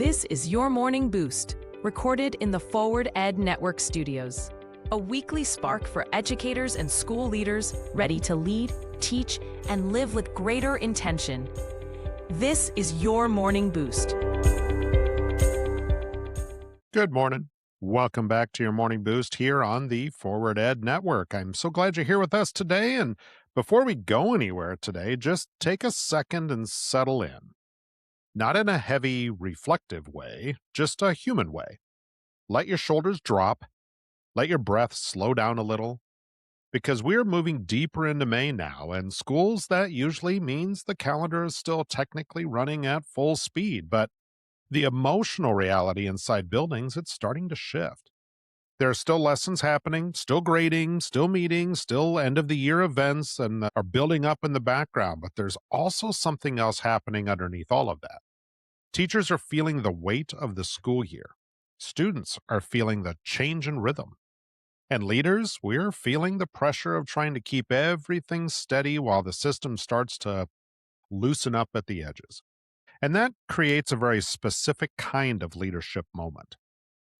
This is your morning boost, recorded in the Forward Ed Network studios. A weekly spark for educators and school leaders ready to lead, teach, and live with greater intention. This is your morning boost. Good morning. Welcome back to your morning boost here on the Forward Ed Network. I'm so glad you're here with us today. And before we go anywhere today, just take a second and settle in. Not in a heavy, reflective way, just a human way. Let your shoulders drop. Let your breath slow down a little. Because we're moving deeper into May now, and schools, that usually means the calendar is still technically running at full speed, but the emotional reality inside buildings, it's starting to shift. There are still lessons happening, still grading, still meetings, still end of the year events and are building up in the background, but there's also something else happening underneath all of that. Teachers are feeling the weight of the school year. Students are feeling the change in rhythm. And leaders, we're feeling the pressure of trying to keep everything steady while the system starts to loosen up at the edges. And that creates a very specific kind of leadership moment.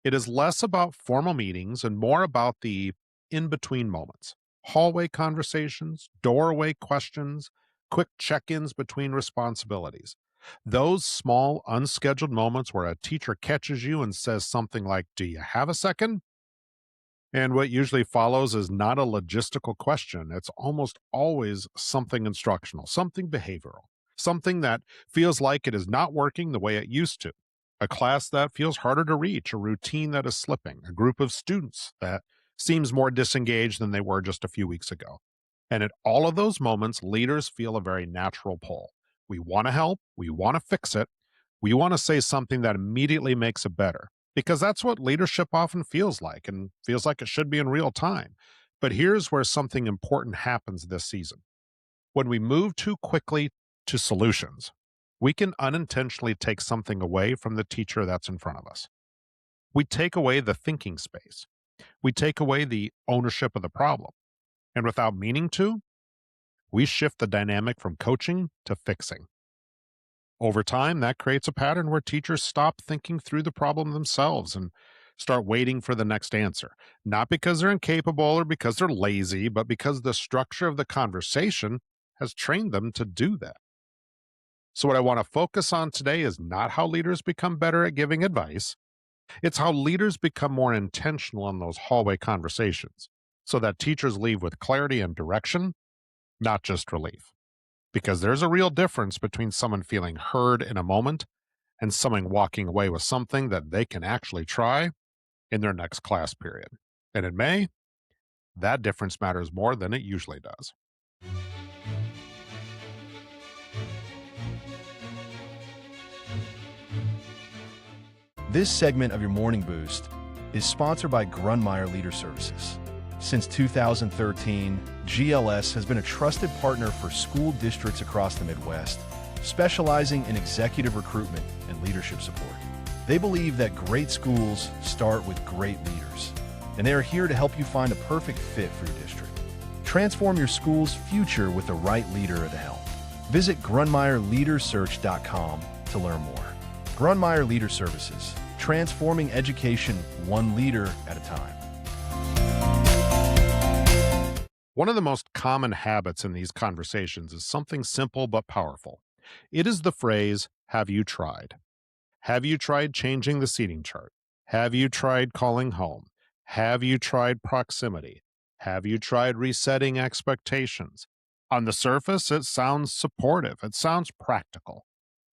It is less about formal meetings and more about the in-between moments. Hallway conversations, doorway questions, quick check-ins between responsibilities. Those small, unscheduled moments where a teacher catches you and says something like, "Do you have a second?" And what usually follows is not a logistical question. It's almost always something instructional, something behavioral, something that feels like it is not working the way it used to. A class that feels harder to reach, a routine that is slipping, a group of students that seems more disengaged than they were just a few weeks ago. And at all of those moments, leaders feel a very natural pull. We want to help, we want to fix it, we want to say something that immediately makes it better. Because that's what leadership often feels like and feels like it should be in real time. But here's where something important happens this season. When we move too quickly to solutions, we can unintentionally take something away from the teacher that's in front of us. We take away the thinking space. We take away the ownership of the problem. And without meaning to, we shift the dynamic from coaching to fixing. Over time, that creates a pattern where teachers stop thinking through the problem themselves and start waiting for the next answer. Not because they're incapable or because they're lazy, but because the structure of the conversation has trained them to do that. So what I want to focus on today is not how leaders become better at giving advice. It's how leaders become more intentional in those hallway conversations so that teachers leave with clarity and direction, not just relief. Because there's a real difference between someone feeling heard in a moment and someone walking away with something that they can actually try in their next class period. And in May, that difference matters more than it usually does. This segment of your Morning Boost is sponsored by 𝗀𝗄𝗏 Leader Services. Since 2013, GLS has been a trusted partner for school districts across the Midwest, specializing in executive recruitment and leadership support. They believe that great schools start with great leaders, and they are here to help you find a perfect fit for your district. Transform your school's future with the right leader at the helm. Visit 𝗀𝗏𝗏leadersearch.com to learn more. 𝗀𝗏𝗏 Leader Services, transforming education one leader at a time. One of the most common habits in these conversations is something simple but powerful. It is the phrase, "Have you tried?" Have you tried changing the seating chart? Have you tried calling home? Have you tried proximity? Have you tried resetting expectations? On the surface, it sounds supportive. It sounds practical.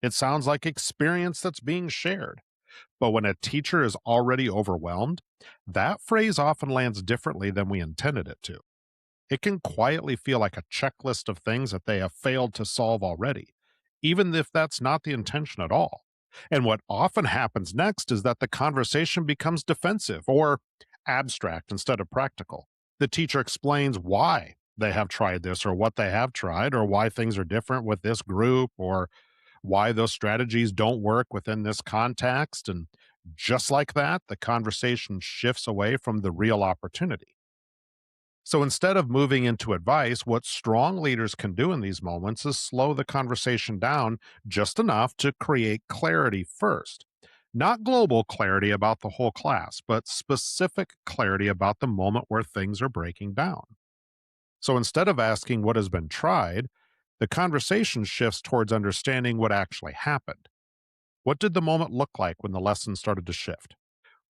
It sounds like experience that's being shared. But when a teacher is already overwhelmed, that phrase often lands differently than we intended it to. It can quietly feel like a checklist of things that they have failed to solve already, even if that's not the intention at all. And what often happens next is that the conversation becomes defensive or abstract instead of practical. The teacher explains why they have tried this or what they have tried or why things are different with this group or why those strategies don't work within this context. And just like that, the conversation shifts away from the real opportunity. So instead of moving into advice, what strong leaders can do in these moments is slow the conversation down just enough to create clarity first. Not global clarity about the whole class, but specific clarity about the moment where things are breaking down. So instead of asking what has been tried, the conversation shifts towards understanding what actually happened. What did the moment look like when the lesson started to shift?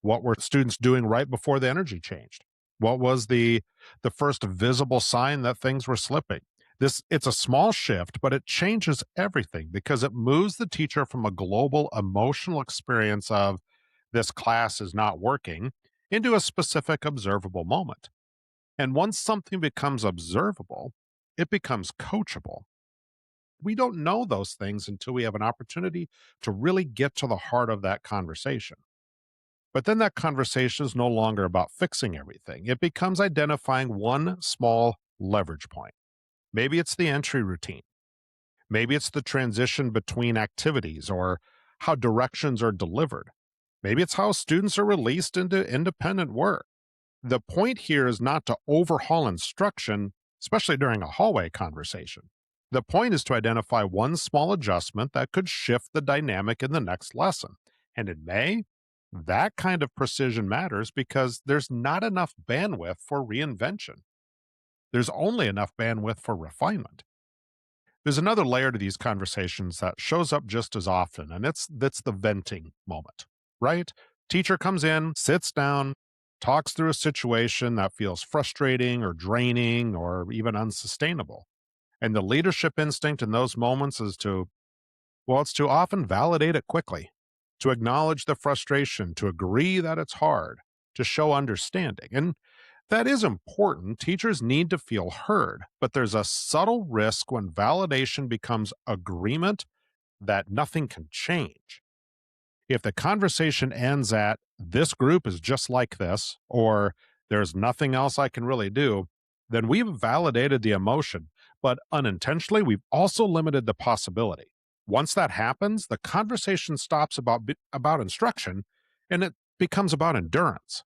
What were students doing right before the energy changed? What was the first visible sign that things were slipping? It's a small shift, but it changes everything because it moves the teacher from a global emotional experience of this class is not working into a specific observable moment. And once something becomes observable, it becomes coachable. We don't know those things until we have an opportunity to really get to the heart of that conversation. But then that conversation is no longer about fixing everything. It becomes identifying one small leverage point. Maybe it's the entry routine. Maybe it's the transition between activities or how directions are delivered. Maybe it's how students are released into independent work. The point here is not to overhaul instruction, especially during a hallway conversation. The point is to identify one small adjustment that could shift the dynamic in the next lesson. And in May, that kind of precision matters because there's not enough bandwidth for reinvention. There's only enough bandwidth for refinement. There's another layer to these conversations that shows up just as often, and that's the venting moment, right? Teacher comes in, sits down, talks through a situation that feels frustrating or draining or even unsustainable. And the leadership instinct in those moments is it's to often validate it quickly, to acknowledge the frustration, to agree that it's hard, to show understanding. And that is important. Teachers need to feel heard, but there's a subtle risk when validation becomes agreement that nothing can change. If the conversation ends at this group is just like this, or there's nothing else I can really do, then we've validated the emotion, but unintentionally, we've also limited the possibility. Once that happens, the conversation stops about instruction and it becomes about endurance.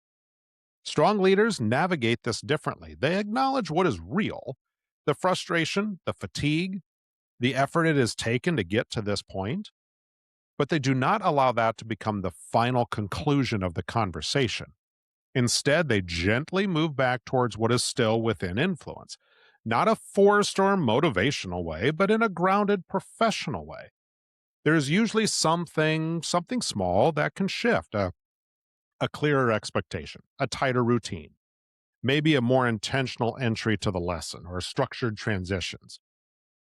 Strong leaders navigate this differently. They acknowledge what is real, the frustration, the fatigue, the effort it has taken to get to this point, but they do not allow that to become the final conclusion of the conversation. Instead, they gently move back towards what is still within influence, not a forced or motivational way, but in a grounded professional way. There's usually something small that can shift, a clearer expectation, a tighter routine, maybe a more intentional entry to the lesson or structured transitions.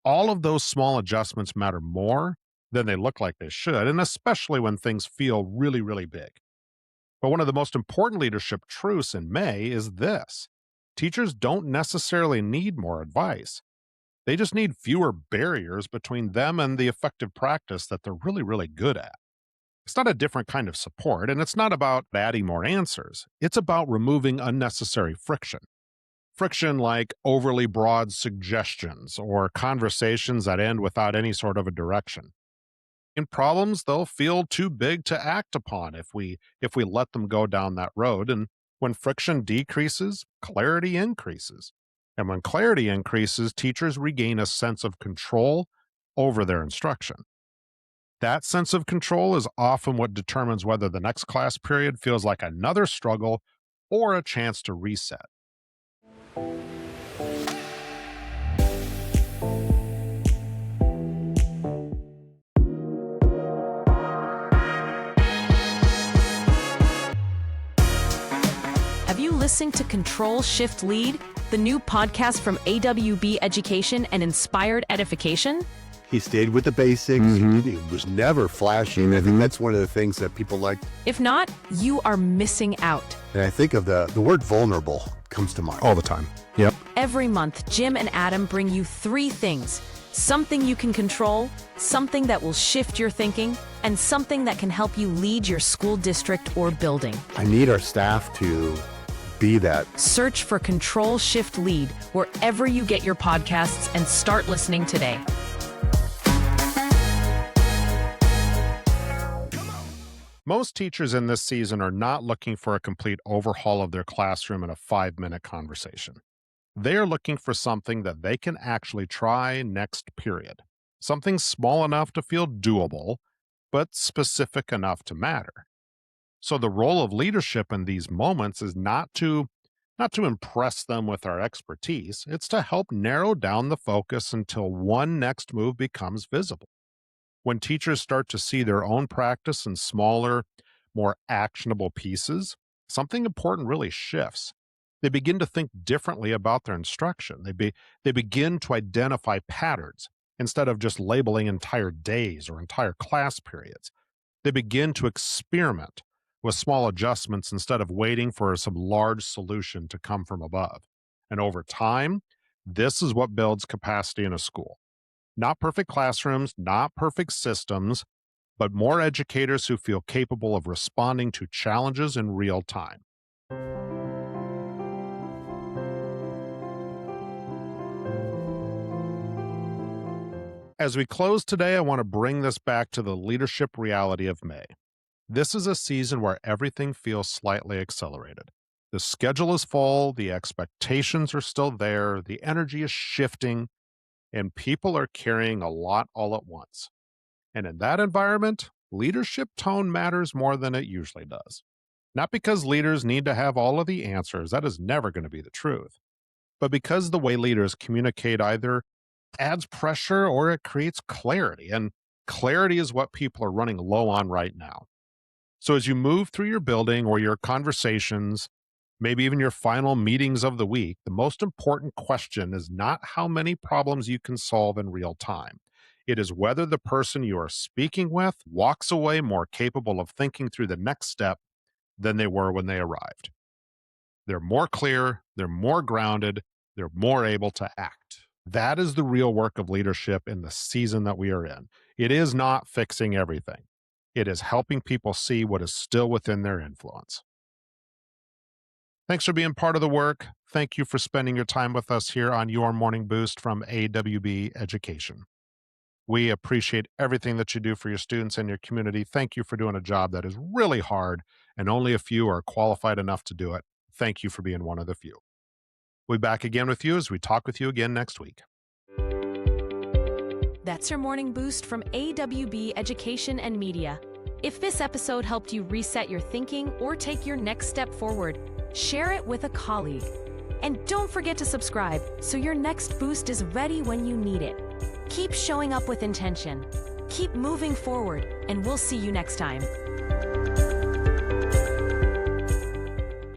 All of those small adjustments matter more than they look like they should, and especially when things feel really, really big. But one of the most important leadership truths in May is this: teachers don't necessarily need more advice. They just need fewer barriers between them and the effective practice that they're really, really good at. It's not a different kind of support, and it's not about adding more answers. It's about removing unnecessary friction. Friction like overly broad suggestions or conversations that end without any sort of a direction. In problems, they'll feel too big to act upon if we let them go down that road. And when friction decreases, clarity increases. And when clarity increases, teachers regain a sense of control over their instruction. That sense of control is often what determines whether the next class period feels like another struggle or a chance to reset. Have you listened to Control Shift Lead, the new podcast from AWB Education and Inspired Edification? He stayed with the basics. He was never flashy. And I think that's one of the things that people like. If not, you are missing out. And I think of the word vulnerable comes to mind. All the time. Yep. Every month, Jim and Adam bring you 3 things: something you can control, something that will shift your thinking, and something that can help you lead your school district or building. I need our staff to be that. Search for Control Shift Lead wherever you get your podcasts and start listening today. Most teachers in this season are not looking for a complete overhaul of their classroom in a 5-minute conversation. They are looking for something that they can actually try next period. Something small enough to feel doable, but specific enough to matter. So the role of leadership in these moments is not to impress them with our expertise. It's to help narrow down the focus until one next move becomes visible. When teachers start to see their own practice in smaller, more actionable pieces, something important really shifts. They begin to think differently about their instruction. They begin to identify patterns instead of just labeling entire days or entire class periods. They begin to experiment with small adjustments instead of waiting for some large solution to come from above. And over time, this is what builds capacity in a school. Not perfect classrooms, not perfect systems, but more educators who feel capable of responding to challenges in real time. As we close today, I want to bring this back to the leadership reality of May. This is a season where everything feels slightly accelerated. The schedule is full, the expectations are still there, the energy is shifting, and people are carrying a lot all at once. And in that environment, leadership tone matters more than it usually does. Not because leaders need to have all of the answers, that is never going to be the truth, but because the way leaders communicate either adds pressure or it creates clarity. And clarity is what people are running low on right now. So as you move through your building or your conversations, maybe even your final meetings of the week, the most important question is not how many problems you can solve in real time. It is whether the person you are speaking with walks away more capable of thinking through the next step than they were when they arrived. They're more clear, they're more grounded, they're more able to act. That is the real work of leadership in the season that we are in. It is not fixing everything. It is helping people see what is still within their influence. Thanks for being part of the work. Thank you for spending your time with us here on Your Morning Boost from AWB Education. We appreciate everything that you do for your students and your community. Thank you for doing a job that is really hard, and only a few are qualified enough to do it. Thank you for being one of the few. We'll be back again with you as we talk with you again next week. That's your morning boost from AWB Education and Media. If this episode helped you reset your thinking or take your next step forward, share it with a colleague. And don't forget to subscribe so your next boost is ready when you need it. Keep showing up with intention. Keep moving forward, and we'll see you next time.